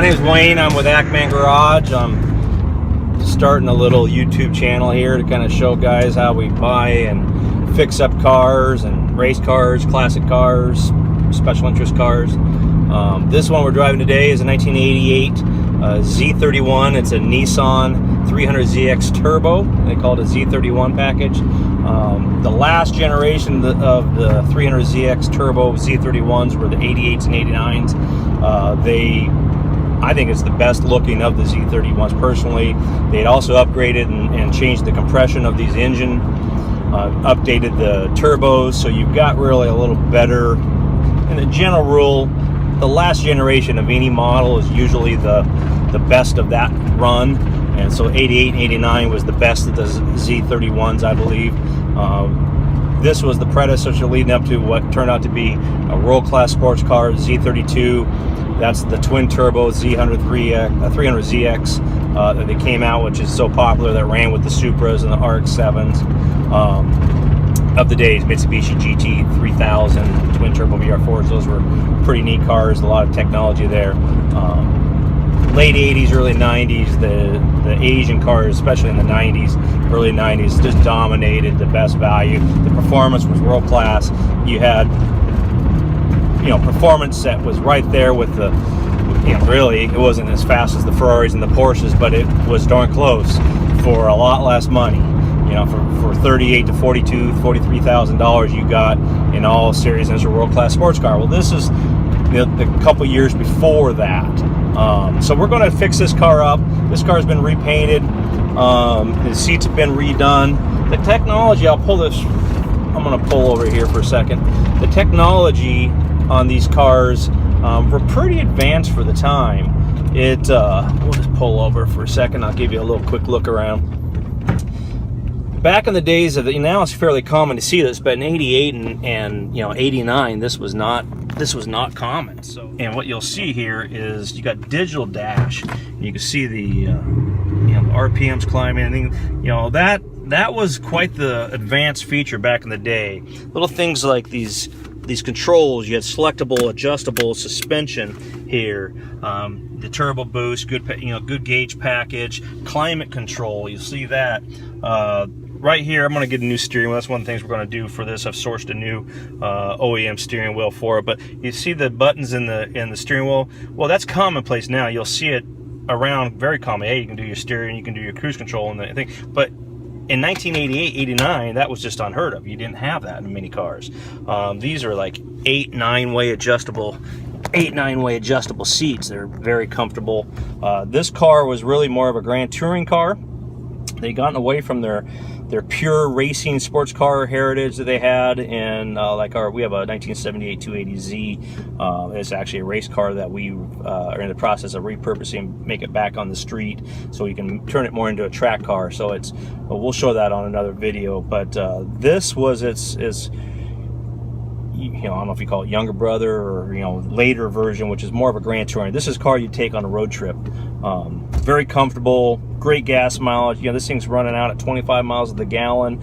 name's Wayne. I'm with Ackmann Garage. I'm starting a little YouTube channel here to kind of show guys how we buy and fix up cars and race cars, classic cars, special interest cars. This one we're driving today is a 1988 Z31. It's a Nissan 300ZX Turbo. They call it a Z31 package. The last generation of the 300ZX Turbo Z31s were the 88s and 89s. I think it's the best looking of the Z31s personally. They'd also upgraded and changed the compression of these engine, updated the turbos, so you've got really a little better. In the general rule, the last generation of any model is usually the best of that run, and so 88 and 89 was the best of the Z31s, I believe. This was the predecessor leading up to what turned out to be a world-class sports car, Z32. That's the twin turbo Z300ZX that they came out, which is so popular, that ran with the Supras and the RX-7s of the days. Mitsubishi GT3000 twin turbo VR4s. Those were pretty neat cars. A lot of technology there. Late 80s, early 90s, the Asian cars, especially in the 90s, early 90s, just dominated the best value. The performance was world class. You had, performance set was right there with the, really, it wasn't as fast as the Ferraris and the Porsches, but it was darn close for a lot less money. For $38,000 to $42,000, $43,000 you got in all series, and it's a world-class sports car. Well, this is the couple years before that. So we're going to fix this car up. This car's been repainted. The seats have been redone. The technology, I'm going to pull over here for a second. The technology on these cars were pretty advanced for the time. We'll just pull over for a second. I'll give you a little quick look around. Back in the days of now it's fairly common to see this, but in 88 and 89, this was not common. So, and what you'll see here is you got digital dash. You can see the RPMs climbing. That was quite the advanced feature back in the day. Little things like these controls. You had selectable, adjustable suspension here. The turbo boost, good gauge package, climate control. You see that. Right here, I'm going to get a new steering wheel. That's one of the things we're going to do for this. I've sourced a new OEM steering wheel for it. But you see the buttons in the steering wheel? Well, that's commonplace now. You'll see it around, very common. Hey, you can do your steering, you can do your cruise control and the thing. But in 1988, 89, that was just unheard of. You didn't have that in many cars. These are like 8-9-way adjustable seats. They're very comfortable. This car was really more of a grand touring car. They'd gotten away from their pure racing sports car heritage that they had, and we have a 1978 280Z. It's actually a race car that we are in the process of repurposing, make it back on the street so you can turn it more into a track car. So we'll show that on another video. But this was its I don't know if you call it younger brother or later version, which is more of a grand touring. This is a car you take on a road trip. Very comfortable, great gas mileage. This thing's running out at 25 miles to the gallon.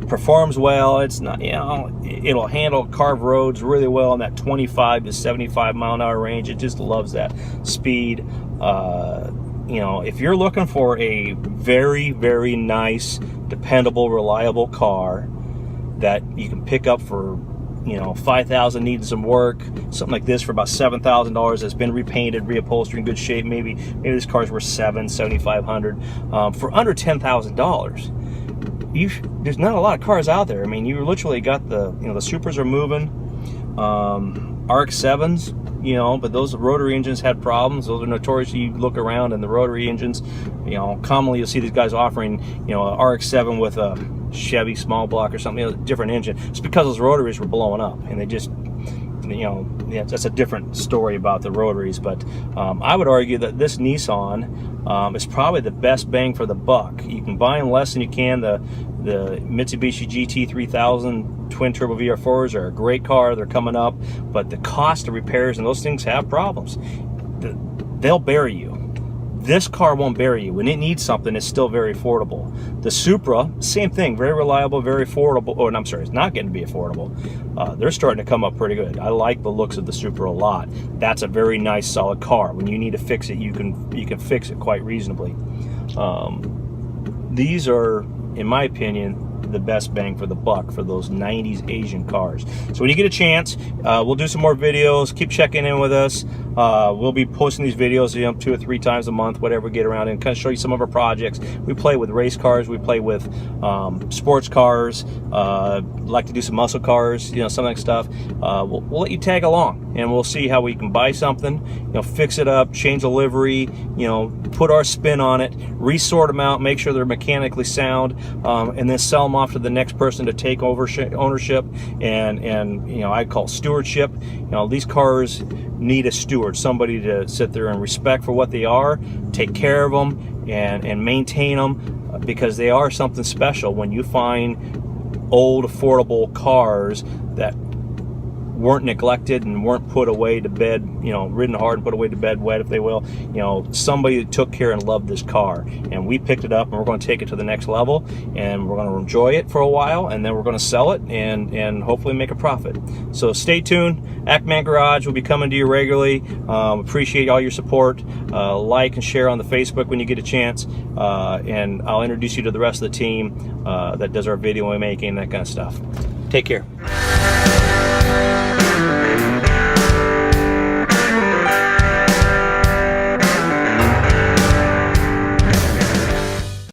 Performs well. It's not, it'll handle carved roads really well in that 25 to 75 mile an hour range. It just loves that speed. If you're looking for a very, very nice, dependable, reliable car that you can pick up for $5,000 needing some work, something like this for about $7,000 that's been repainted, reupholstered, in good shape. Maybe this car's worth $7,500 for under $10,000. There's not a lot of cars out there. You literally got the Supras are moving, RX-7s, but those rotary engines had problems. Those are notorious. You look around and the rotary engines, commonly you'll see these guys offering, a RX-7 with a Chevy small block or something, different engine. It's because those rotaries were blowing up, and they just, that's a different story about the rotaries. But I would argue that this Nissan is probably the best bang for the buck. You can buy them less than you can the Mitsubishi GT3000 twin turbo VR4s are a great car. They're coming up, but the cost of repairs and those things have problems. They'll bury you. This car won't bury you. When it needs something, it's still very affordable. The Supra, same thing, very reliable, very affordable. Oh, and I'm sorry, it's not getting to be affordable. They're starting to come up pretty good. I like the looks of the Supra a lot. That's a very nice, solid car. When you need to fix it, you can fix it quite reasonably. These are, in my opinion, the best bang for the buck for those 90s Asian cars. So when you get a chance, we'll do some more videos. Keep checking in with us. We'll be posting these videos 2 or 3 times a month, whatever we get around, and kind of show you some of our projects. We play with race cars, we play with sports cars, like to do some muscle cars, some of that stuff. We'll let you tag along, and we'll see how we can buy something, fix it up, change the livery, put our spin on it, resort them out, make sure they're mechanically sound, and then sell them off to the next person to take ownership and I call stewardship. These cars need a steward, somebody to sit there and respect for what they are, take care of them, and maintain them, because they are something special. When you find old affordable cars that weren't neglected and weren't put away to bed, ridden hard and put away to bed wet, if they will, somebody took care and loved this car, and we picked it up, and we're going to take it to the next level, and we're going to enjoy it for a while, and then we're going to sell it and hopefully make a profit. So stay tuned. Ackmann Garage will be coming to you regularly. Appreciate all your support. Like and share on the Facebook when you get a chance, and I'll introduce you to the rest of the team that does our video making, that kind of stuff. Take care.